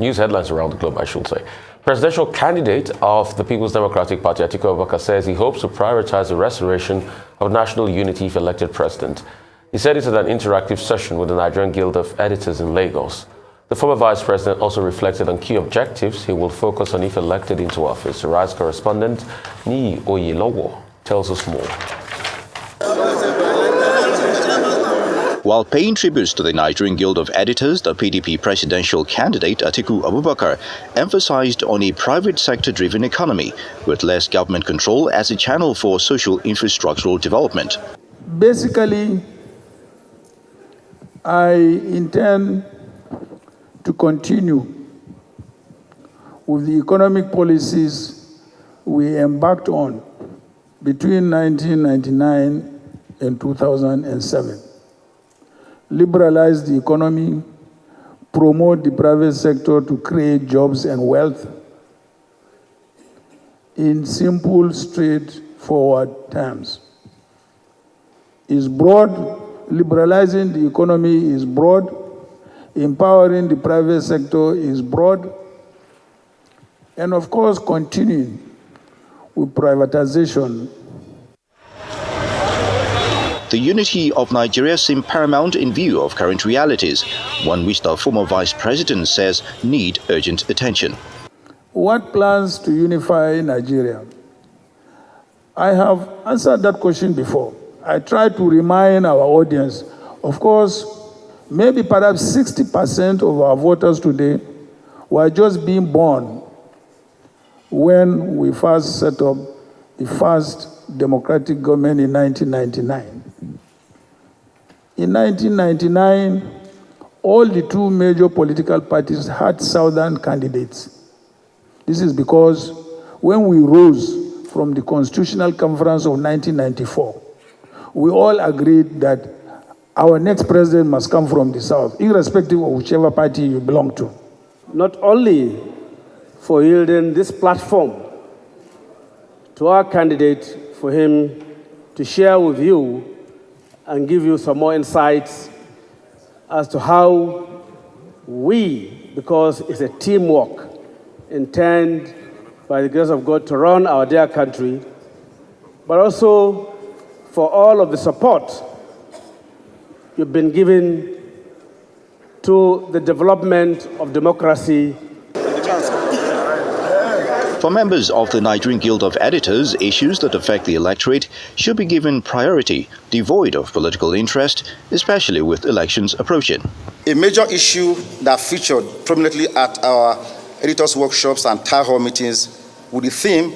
News headlines around the globe, I should say. Presidential candidate of the People's Democratic Party, Atiku says he hopes to prioritize the restoration of national unity if elected president. He said it at an interactive session with the Nigerian Guild of Editors in Lagos. The former vice president also reflected on key objectives he will focus on if elected into office. The Rise correspondent Ni Oyelowo tells us more. While paying tributes to the Nigerian Guild of Editors, the PDP presidential candidate Atiku Abubakar emphasized on a private sector-driven economy with less government control as a channel for social infrastructural development. Basically, I intend to continue with the economic policies we embarked on between 1999 and 2007. Liberalize the economy, promote the private sector to create jobs and wealth in simple, straightforward terms. Is broad. Liberalizing the economy is broad. Empowering the private sector is broad. And of course, continuing with privatization. The unity of Nigeria seems paramount in view of current realities, one which the former vice president says need urgent attention. What plans to unify Nigeria? I have answered that question before. I try to remind our audience, of course, maybe perhaps 60% of our voters today were just being born when we first set up the first democratic government in 1999. In 1999, all the two major political parties had southern candidates. This is because when we rose from the Constitutional Conference of 1994, we all agreed that our next president must come from the south, irrespective of whichever party you belong to. Not only for yielding this platform to our candidate for him to share with you and give you some more insights as to how we, because it's a teamwork, intend, by the grace of God, to run our dear country, but also for all of the support you've been given to the development of democracy. For members of the Nigerian Guild of Editors, issues that affect the electorate should be given priority, devoid of political interest, especially with elections approaching. A major issue that featured prominently at our editors' workshops and town hall meetings with the theme,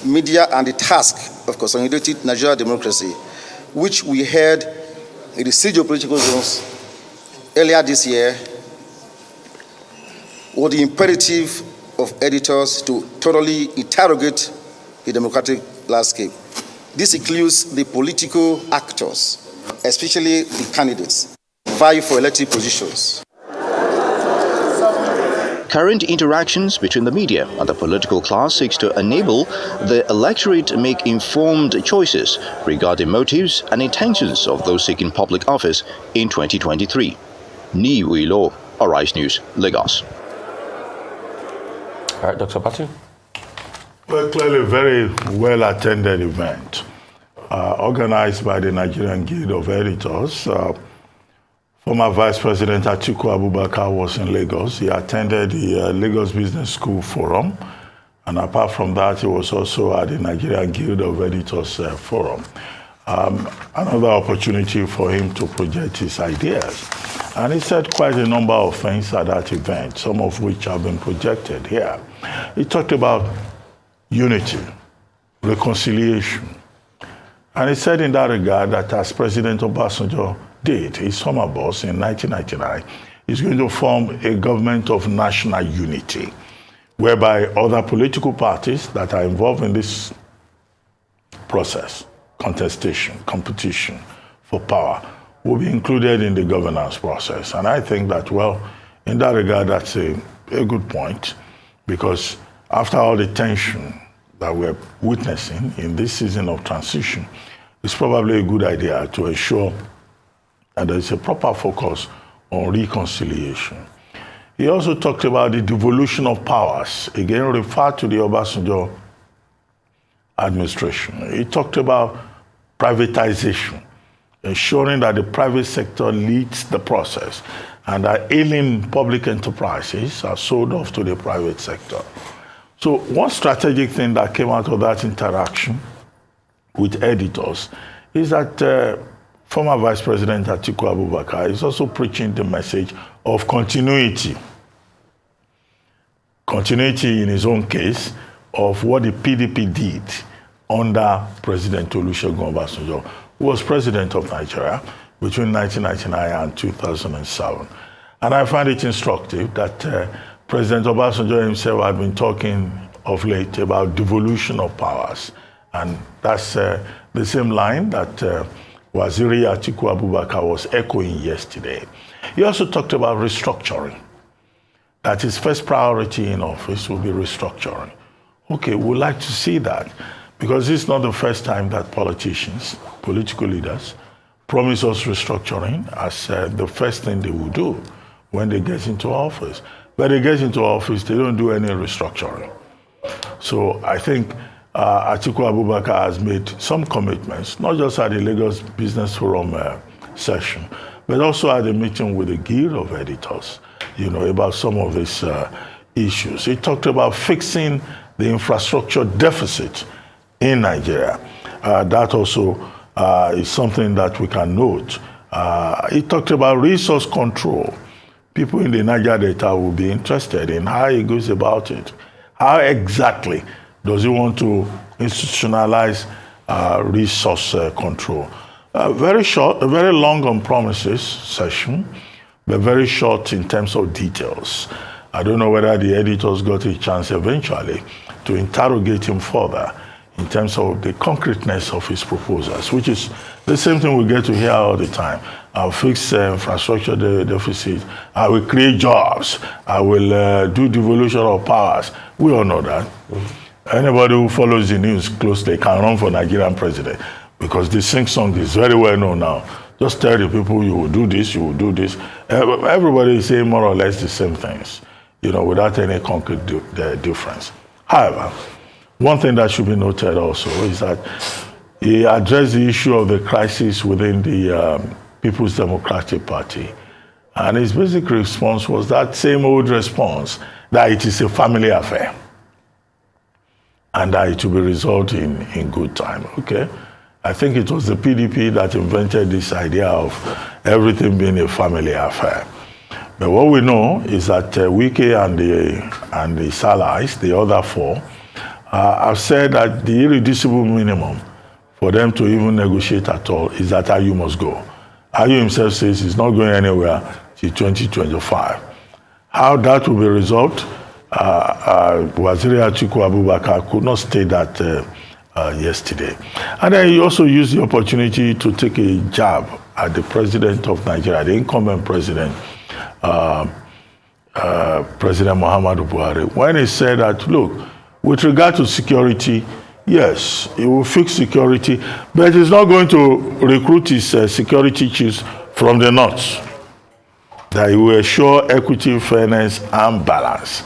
Media and the Task of Consolidated Nigerian Democracy, which we heard in the siege of political zones earlier this year, was the imperative of editors to thoroughly interrogate the democratic landscape. This includes the political actors, especially the candidates, vying for elected positions. Current interactions between the media and the political class seeks to enable the electorate to make informed choices regarding motives and intentions of those seeking public office in 2023. Ni Oyelowo, Arise News, Lagos. All right, Dr. Batu. Well, clearly a very well-attended event organized by the Nigerian Guild of Editors. Former Vice President Atiku Abubakar was in Lagos. He attended the Lagos Business School Forum. And apart from that, he was also at the Nigerian Guild of Editors Forum. Another opportunity for him to project his ideas. And he said quite a number of things at that event, some of which have been projected here. He talked about unity, reconciliation. And he said in that regard that as President Obasanjo did, his summer boss in 1999, he's going to form a government of national unity, whereby other political parties that are involved in this process, contestation, competition for power, will be included in the governance process. And I think that, well, in that regard, that's a good point, because after all the tension that we're witnessing in this season of transition, it's probably a good idea to ensure that there is a proper focus on reconciliation. He also talked about the devolution of powers, again referred to the Obasanjo administration. He talked about privatization, ensuring that the private sector leads the process and that ailing public enterprises are sold off to the private sector. So one strategic thing that came out of that interaction with editors is that former Vice President Atiku Abubakar is also preaching the message of continuity. Continuity in his own case of what the PDP did under President Olusegun Obasanjo, who was president of Nigeria between 1999 and 2007. And I find it instructive that President Obasanjo himself had been talking of late about devolution of powers. And that's the same line that Waziri Atiku Abubakar was echoing yesterday. He also talked about restructuring, that his first priority in office will be restructuring. Okay, we'd like to see that, because it's not the first time that politicians, political leaders, promise us restructuring as the first thing they will do when they get into office. When they get into office, they don't do any restructuring. So I think Atiku Abubakar has made some commitments, not just at the Lagos Business Forum session, but also at the meeting with the Guild of Editors, about some of these issues. He talked about fixing the infrastructure deficit in Nigeria. That also is something that we can note. He talked about resource control. People in the Niger Delta will be interested in how he goes about it. How exactly does he want to institutionalize resource control? Very short, very long on promises session, but very short in terms of details. I don't know whether the editors got a chance eventually to interrogate him further in terms of the concreteness of his proposals, which is the same thing we get to hear all the time. I'll fix infrastructure deficit. I will create jobs. I will do devolution of powers. We all know that. Anybody who follows the news closely can run for Nigerian president, because the sing-song is very well known now. Just tell the people you will do this, you will do this. Everybody is saying more or less the same things, without any concrete difference. However, one thing that should be noted also is that he addressed the issue of the crisis within the People's Democratic Party. And his basic response was that same old response, that it is a family affair and that it will be resolved in good time. Okay. I think it was the PDP that invented this idea of everything being a family affair. But what we know is that Wike and the allies, the other four, have said that the irreducible minimum for them to even negotiate at all is that Ayu must go. Ayu himself says he's not going anywhere till 2025. How that will be resolved, Waziri Atiku Abubakar could not state that yesterday. And then he also used the opportunity to take a jab at the president of Nigeria, the incumbent president, President Muhammadu Buhari, when he said that, look, with regard to security, yes, he will fix security, but he's not going to recruit his security chiefs from the north. That he will ensure equity, fairness, and balance.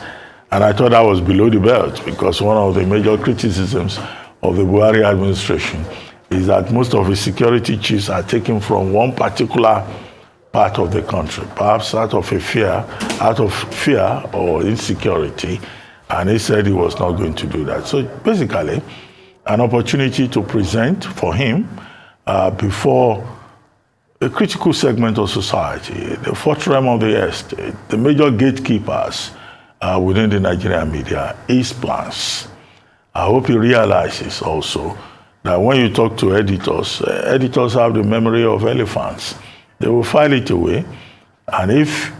And I thought that was below the belt, because one of the major criticisms of the Buhari administration is that most of his security chiefs are taken from one particular part of the country, perhaps out of fear or insecurity. And he said he was not going to do that. So basically, an opportunity to present for him before a critical segment of society, the fourth realm of the estate, the major gatekeepers within the Nigerian media, his plans. I hope he realizes also that when you talk to editors, editors have the memory of elephants. They will file it away, and if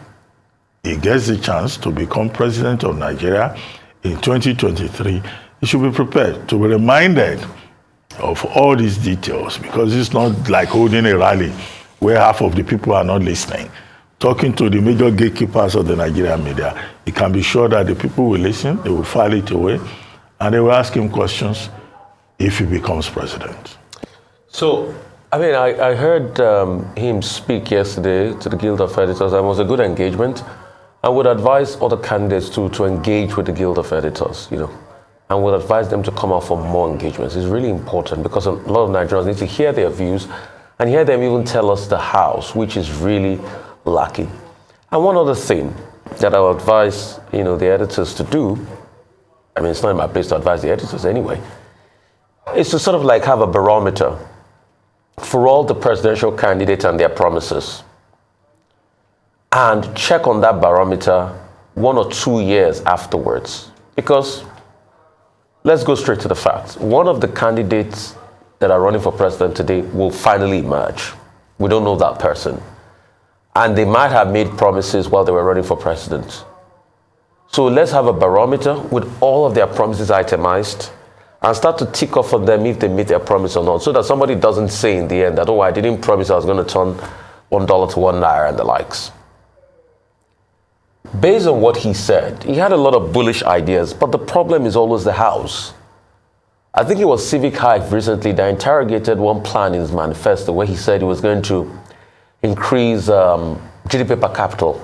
he gets the chance to become president of Nigeria in 2023, he should be prepared to be reminded of all these details, because it's not like holding a rally where half of the people are not listening. Talking to the major gatekeepers of the Nigerian media, he can be sure that the people will listen, they will file it away, and they will ask him questions if he becomes president. So, I heard him speak yesterday to the Guild of Editors, and it was a good engagement. I would advise other candidates to engage with the Guild of Editors, and would advise them to come out for more engagements. It's really important because a lot of Nigerians need to hear their views and hear them even tell us the hows, which is really lacking. And one other thing that I would advise, the editors to do, it's not in my place to advise the editors anyway, is to sort of like have a barometer for all the presidential candidates and their promises. And check on that barometer 1 or 2 years afterwards. Because let's go straight to the facts. One of the candidates that are running for president today will finally emerge. We don't know that person. And they might have made promises while they were running for president. So let's have a barometer with all of their promises itemized and start to tick off on them if they meet their promise or not, so that somebody doesn't say in the end that, I didn't promise I was going to turn $1 to $1 and the likes. Based on what he said, he had a lot of bullish ideas, but the problem is always the house. I think it was Civic Hive recently that interrogated one plan in his manifesto where he said he was going to increase GDP per capita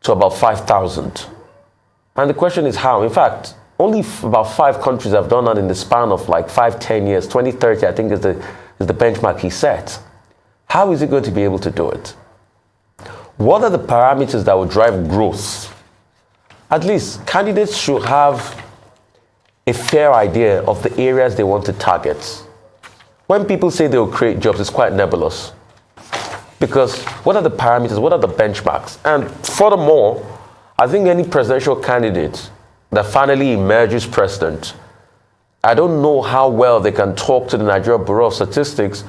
to about 5,000. And the question is how? In fact, only about 5 countries have done that in the span of like 5-10 years. 2030, I think, is the benchmark he set. How is he going to be able to do it? What are the parameters that will drive growth? At least candidates should have a fair idea of the areas they want to target. When people say they will create jobs, it's quite nebulous. Because what are the parameters? What are the benchmarks? And furthermore, I think any presidential candidate that finally emerges president, I don't know how well they can talk to the Nigeria Bureau of Statistics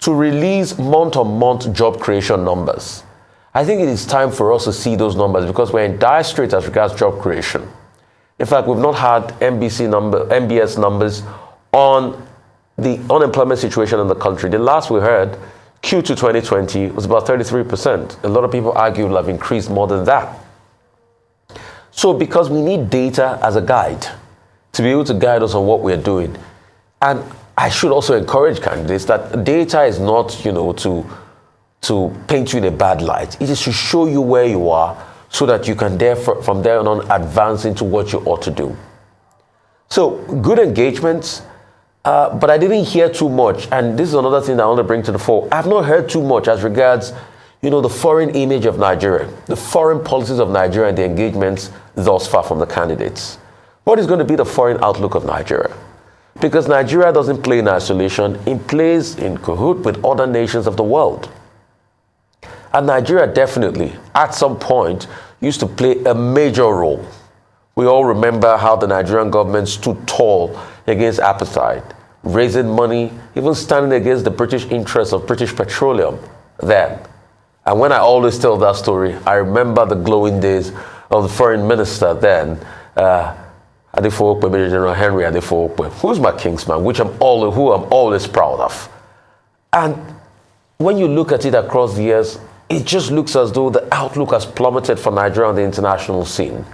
to release month-on-month job creation numbers. I think it is time for us to see those numbers because we're in dire straits as regards job creation. In fact, we've not had MBS numbers on the unemployment situation in the country. The last we heard, Q2 2020, was about 33%. A lot of people argue it will have increased more than that. So because we need data as a guide to be able to guide us on what we're doing. And I should also encourage candidates that data is not, to paint you in a bad light. It is to show you where you are so that you can from there on advance into what you ought to do. So good engagements, but I didn't hear too much. And this is another thing that I want to bring to the fore. I've not heard too much as regards the foreign image of Nigeria, the foreign policies of Nigeria and the engagements thus far from the candidates. What is going to be the foreign outlook of Nigeria? Because Nigeria doesn't play in isolation, it plays in cahoot with other nations of the world. And Nigeria definitely, at some point, used to play a major role. We all remember how the Nigerian government stood tall against apartheid, raising money, even standing against the British interests of British Petroleum then. And when I always tell that story, I remember the glowing days of the foreign minister then, Adefope, Major General Henry Adefope, who's my kingsman, who I'm always proud of. And when you look at it across the years, it just looks as though the outlook has plummeted for Nigeria on the international scene.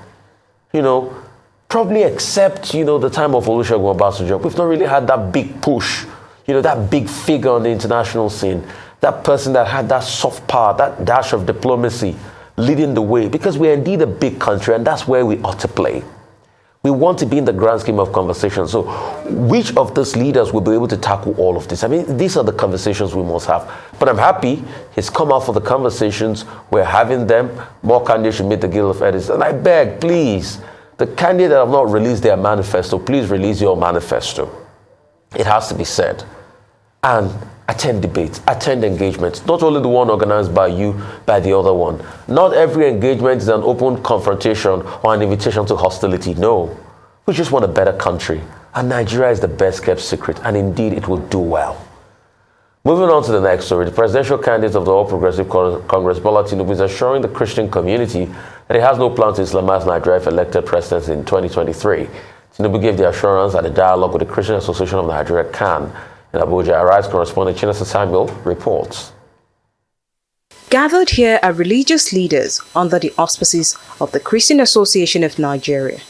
Probably except, the time of Olusegun Obasanjo, we've not really had that big push, that big figure on the international scene. That person that had that soft power, that dash of diplomacy leading the way, because we're indeed a big country and that's where we ought to play. We want to be in the grand scheme of conversation. So which of those leaders will be able to tackle all of this? These are the conversations we must have. But I'm happy he's come out for the conversations. We're having them. More candidates should meet the Guild of Editors. And I beg, please, the candidates that have not released their manifesto, please release your manifesto. It has to be said. And attend debates, attend engagements, not only the one organized by you, by the other one. Not every engagement is an open confrontation or an invitation to hostility. No, we just want a better country. And Nigeria is the best kept secret, and indeed it will do well. Moving on to the next story, the presidential candidate of the All Progressive Congress, Bola Tinubu, is assuring the Christian community that he has no plan to Islamize Nigeria if elected president in 2023. Tinubu gave the assurance at a dialogue with the Christian Association of Nigeria, CAN, in Abuja. Arise correspondent Chinasa Samuel reports. Gathered here are religious leaders under the auspices of the Christian Association of Nigeria.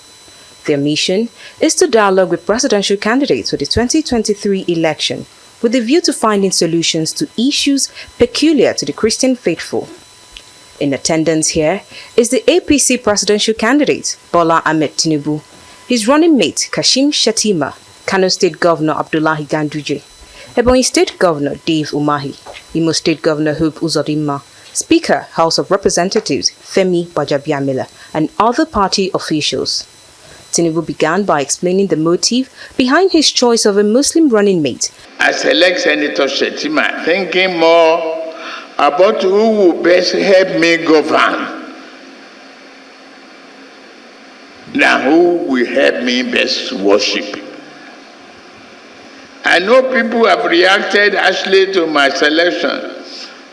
Their mission is to dialogue with presidential candidates for the 2023 election with a view to finding solutions to issues peculiar to the Christian faithful. In attendance here is the APC presidential candidate, Bola Ahmed Tinubu, his running mate, Kashim Shettima, Kano State Governor Abdullahi Ganduje, Ebonyi State Governor Dave Umahi, Imo State Governor Hope Uzodinma, Speaker, House of Representatives Femi Bajabiamila, and other party officials. Tinubu began by explaining the motive behind his choice of a Muslim running mate. I select Senator Shettima, thinking more about who will best help me govern than who will help me best worship. I know people have reacted harshly to my selection.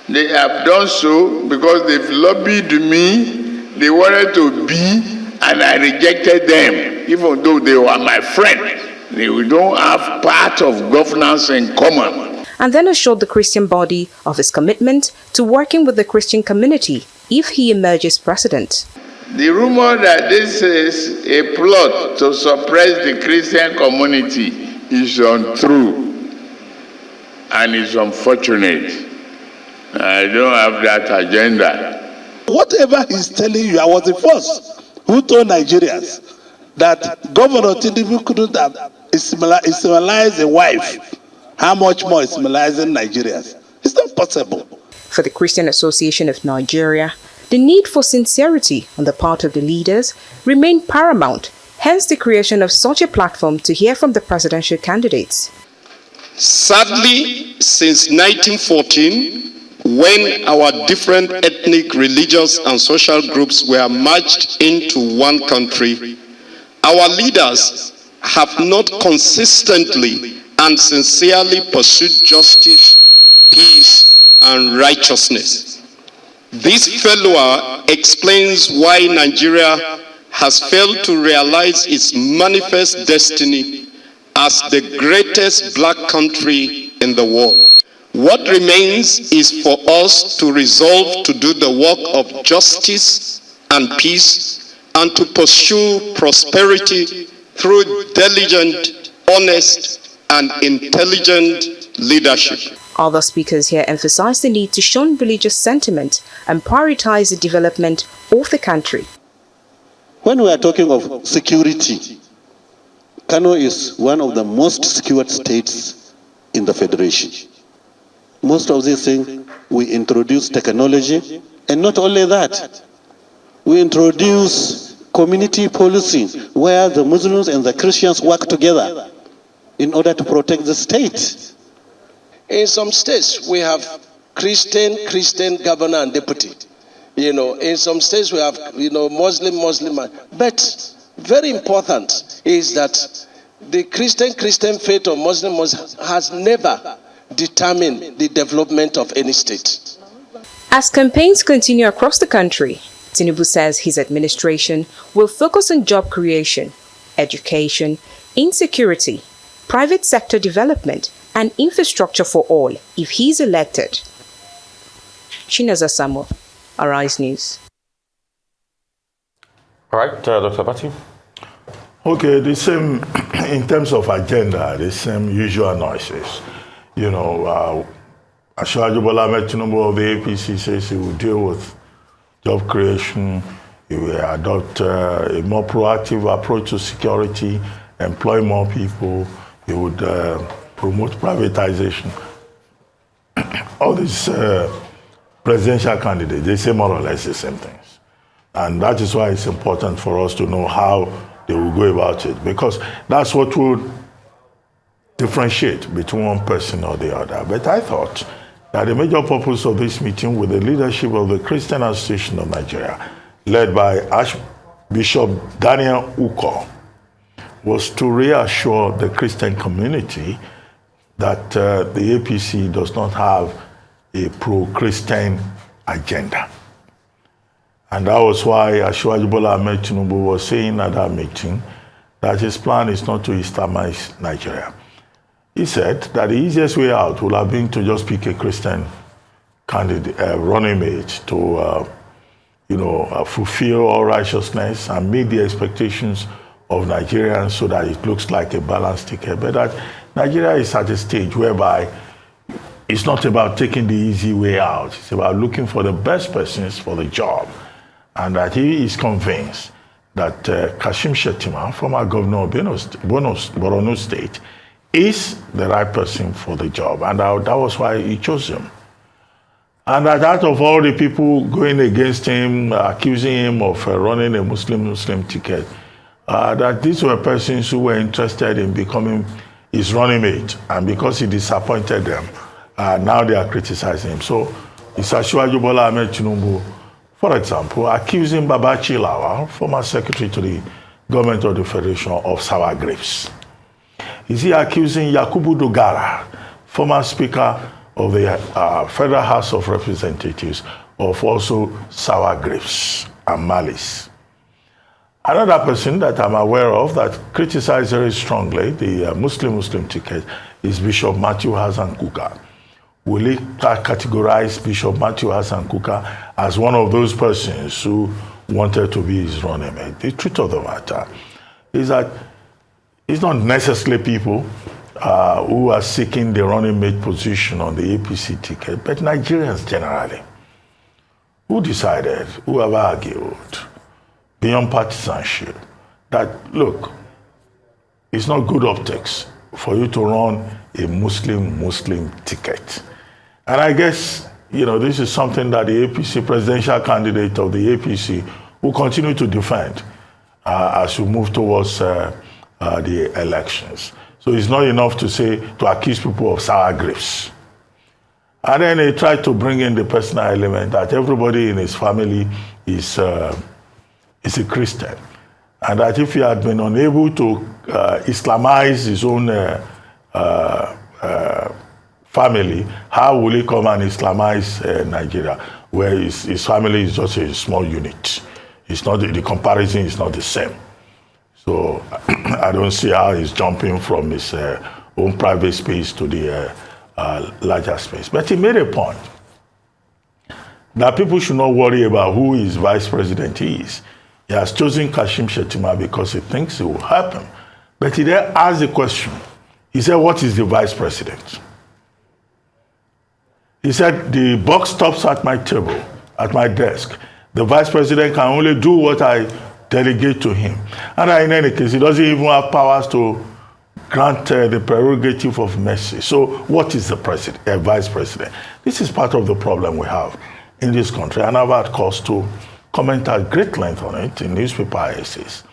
They have done so because they've lobbied me, they wanted to be, and I rejected them, even though they were my friend. They don't have part of governance in common. And then assured the Christian body of his commitment to working with the Christian community if he emerges president. The rumor that this is a plot to suppress the Christian community is untrue and is unfortunate. I don't have that agenda. Whatever he's telling you, I was the first who told Nigerians that Governor Tinubu couldn't have Islamized a wife. How much more Islamizing Nigerians? It's not possible. For the Christian Association of Nigeria, the need for sincerity on the part of the leaders remained paramount, hence the creation of such a platform to hear from the presidential candidates. Sadly, since 1914, when our different ethnic, religious, and social groups were merged into one country, our leaders have not consistently and sincerely pursued justice, peace, and righteousness. This failure explains why Nigeria has failed to realize its manifest destiny as the greatest black country in the world. What remains is for us to resolve to do the work of justice and peace and to pursue prosperity through diligent, honest, and intelligent leadership. Other speakers here emphasized the need to shun religious sentiment and prioritize the development of the country. When we are talking of security, Kano is one of the most secured states in the Federation. Most of these things, we introduce technology, and not only that, we introduce community policing where the Muslims and the Christians work together in order to protect the state. In some states, we have Christian governor and deputy. In some states we have, Muslim. But very important is that the Christian faith of Muslim has never determined the development of any state. As campaigns continue across the country, Tinubu says his administration will focus on job creation, education, insecurity, private sector development, and infrastructure for all if he's elected. Chinaza Samuel, Arise News. All right, Dr. Bati. Okay, the same, in terms of agenda, the same usual noises. Asiwaju Bola Ahmed Tinubu of the APC says he will deal with job creation, he will adopt a more proactive approach to security, employ more people, he would promote privatization. All these presidential candidates, they say more or less the same things. And that is why it's important for us to know how they will go about it, because that's what will differentiate between one person or the other. But I thought that the major purpose of this meeting with the leadership of the Christian Association of Nigeria, led by Archbishop Daniel Uko, was to reassure the Christian community that the APC does not have a pro-Christian agenda. And that was why Asiwaju Bola Ahmed Tinubu was saying at that meeting that his plan is not to Islamize Nigeria. He said that the easiest way out would have been to just pick a Christian candidate, running mate, to fulfill all righteousness and meet the expectations of Nigerians so that it looks like a balanced ticket. But that Nigeria is at a stage whereby it's not about taking the easy way out. It's about looking for the best persons for the job. And that he is convinced that Kashim Shettima, former governor of Borno State, is the right person for the job. And that was why he chose him. And that out of all the people going against him, accusing him of running a Muslim ticket, that these were persons who were interested in becoming his running mate. And because he disappointed them, now they are criticizing him. So it's Asiwaju Bola Ahmed Tinubu, for example, accusing Babachi Lawal, former secretary to the government of the Federation, of sour grapes. Is he accusing Yakubu Dogara, former speaker of the Federal House of Representatives, of also sour grapes and malice? Another person that I'm aware of that criticized very strongly the Muslim ticket is Bishop Matthew Hassan Kuka. Will he categorize Bishop Matthew Hassan Kuka as one of those persons who wanted to be his running mate? The truth of the matter is that it's not necessarily people who are seeking the running mate position on the APC ticket, but Nigerians generally, who decided, who have argued, beyond partisanship, that, look, it's not good optics for you to run a Muslim ticket. And I guess, this is something that the APC presidential candidate of the APC will continue to defend as we move towards the elections. So it's not enough to accuse people of sour grapes. And then they try to bring in the personal element that everybody in his family is a Christian. And that if he had been unable to Islamize his own family, how will he come and Islamize Nigeria, where his family is just a small unit? It's not the comparison is not the same. So I don't see how he's jumping from his own private space to the larger space. But he made a point that people should not worry about who his vice president is. He has chosen Kashim Shettima because he thinks it will help him. But he then asked the question. He said, what is the vice president? He said, the buck stops at my table, at my desk. The vice president can only do what I delegate to him. And in any case, he doesn't even have powers to grant the prerogative of mercy. So what is the vice president? This is part of the problem we have in this country. And I've had cause to comment at great length on it in newspaper essays,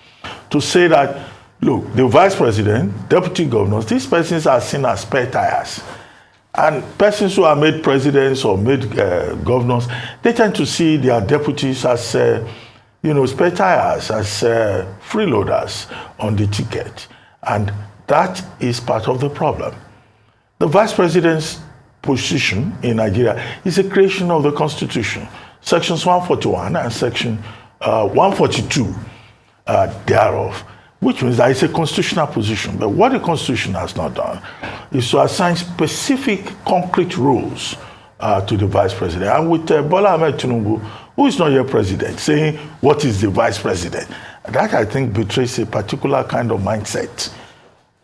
to say that, look, the vice president, deputy governors, these persons are seen as spare tires. And persons who are made presidents or made governors, they tend to see their deputies as, spare tires, as freeloaders on the ticket. And that is part of the problem. The vice president's position in Nigeria is a creation of the Constitution. Sections 141 and Section 142 thereof, which means that it's a constitutional position. But what the Constitution has not done is to assign specific concrete rules to the vice president. And with Bola Ahmed Tinubu, who is not yet president, saying what is the vice president, that I think betrays a particular kind of mindset,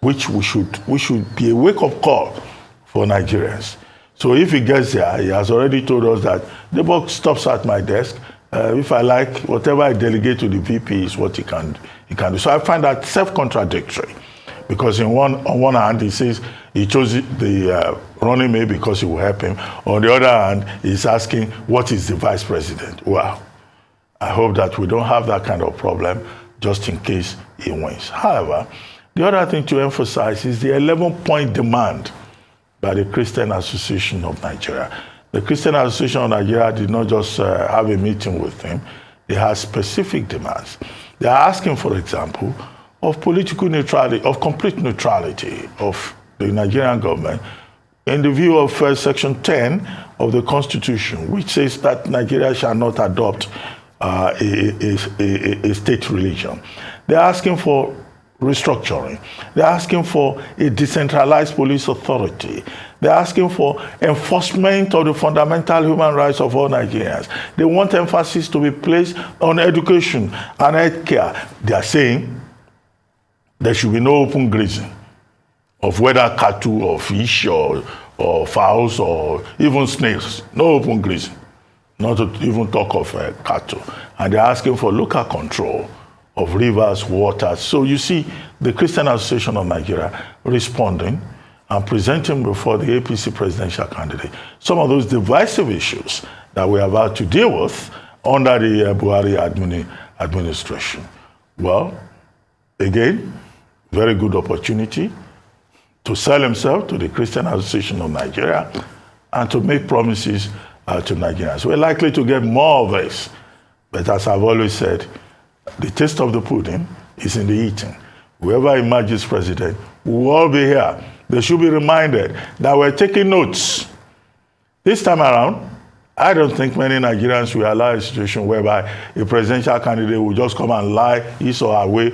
which we should be a wake-up call for Nigerians. So if he gets there, he has already told us that the buck stops at my desk. If I like, whatever I delegate to the VP is what he can do. So I find that self-contradictory, because on one hand, he says he chose the running mate because it will help him. On the other hand, he's asking, what is the vice president? Well, I hope that we don't have that kind of problem just in case he wins. However, the other thing to emphasize is the 11-point demand by the Christian Association of Nigeria. The Christian Association of Nigeria did not just have a meeting with him. They had specific demands. They are asking, for example, of political neutrality, of complete neutrality of the Nigerian government in the view of Section 10 of the Constitution, which says that Nigeria shall not adopt a state religion. They're asking for restructuring. They're asking for a decentralized police authority. They're asking for enforcement of the fundamental human rights of all Nigerians. They want emphasis to be placed on education and health care. They are saying there should be no open grazing of whether cattle or fish or or fowls or even snakes. No open grazing, not to even talk of cattle. And they're asking for local control of rivers, waters. So you see the Christian Association of Nigeria responding and presenting before the APC presidential candidate some of those divisive issues that we are about to deal with under the Buhari administration. Well, again, very good opportunity to sell himself to the Christian Association of Nigeria and to make promises to Nigerians. We're likely to get more of this, but as I've always said, the taste of the pudding is in the eating. Whoever emerges president, we'll all be here. They should be reminded that we're taking notes. This time around, I don't think many Nigerians will allow a situation whereby a presidential candidate will just come and lie his or her way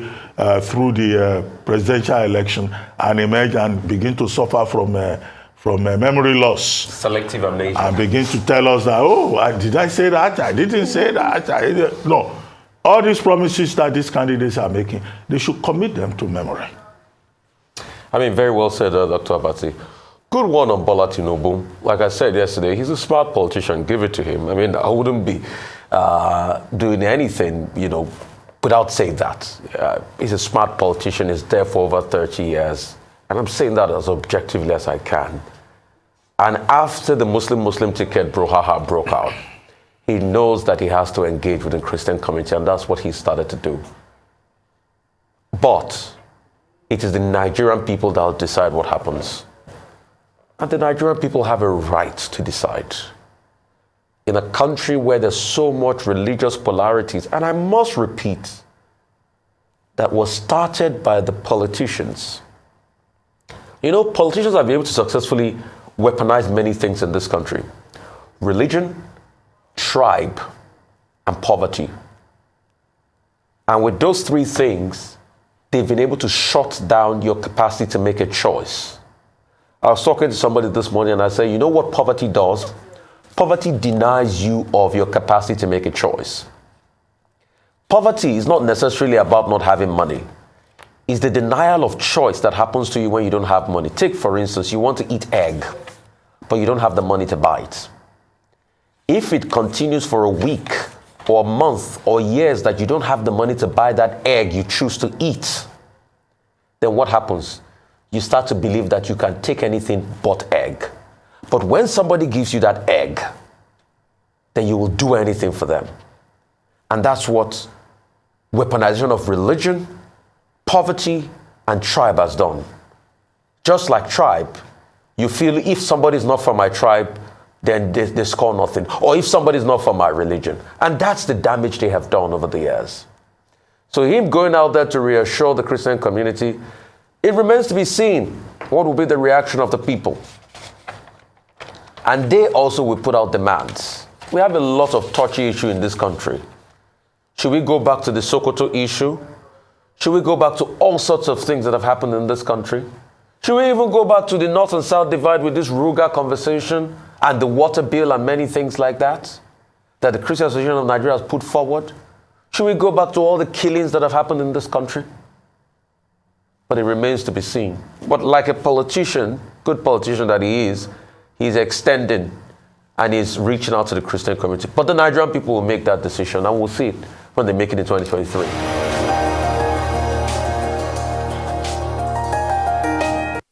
through the presidential election and emerge and begin to suffer from memory loss. Selective amnesia. And begin to tell us that, did I say that? I didn't say that. No. All these promises that these candidates are making, they should commit them to memory. I mean, very well said, Dr. Abati. Good one on Bola Tinubu. Like I said yesterday, he's a smart politician. Give it to him. I mean, I wouldn't be doing anything, without saying that. He's a smart politician. He's there for over 30 years. And I'm saying that as objectively as I can. And after the Muslim ticket brouhaha broke out, he knows that he has to engage with the Christian community, and that's what he started to do. But it is the Nigerian people that will decide what happens. And the Nigerian people have a right to decide. In a country where there's so much religious polarities, and I must repeat, that was started by the politicians. Politicians have been able to successfully weaponize many things in this country. Religion, tribe, and poverty. And with those three things, they've been able to shut down your capacity to make a choice. I was talking to somebody this morning and I said, you know what poverty does? Poverty denies you of your capacity to make a choice. Poverty is not necessarily about not having money. It's the denial of choice that happens to you when you don't have money. Take, for instance, you want to eat egg, but you don't have the money to buy it. If it continues for a week or a month or years that you don't have the money to buy that egg you choose to eat, then what happens? You start to believe that you can take anything but egg. But when somebody gives you that egg, then you will do anything for them. And that's what weaponization of religion, poverty, and tribe has done. Just like tribe, you feel if somebody is not from my tribe, then they score nothing. Or if somebody is not from my religion. And that's the damage they have done over the years. So him going out there to reassure the Christian community, it remains to be seen what will be the reaction of the people. And they also will put out demands. We have a lot of touchy issue in this country. Should we go back to the Sokoto issue? Should we go back to all sorts of things that have happened in this country? Should we even go back to the North and South divide with this Ruga conversation and the water bill and many things like that the Christian Association of Nigeria has put forward? Should we go back to all the killings that have happened in this country? But it remains to be seen. But like a politician, good politician that he is, he's extending and he's reaching out to the Christian community. But the Nigerian people will make that decision, and we'll see it when they make it in 2023.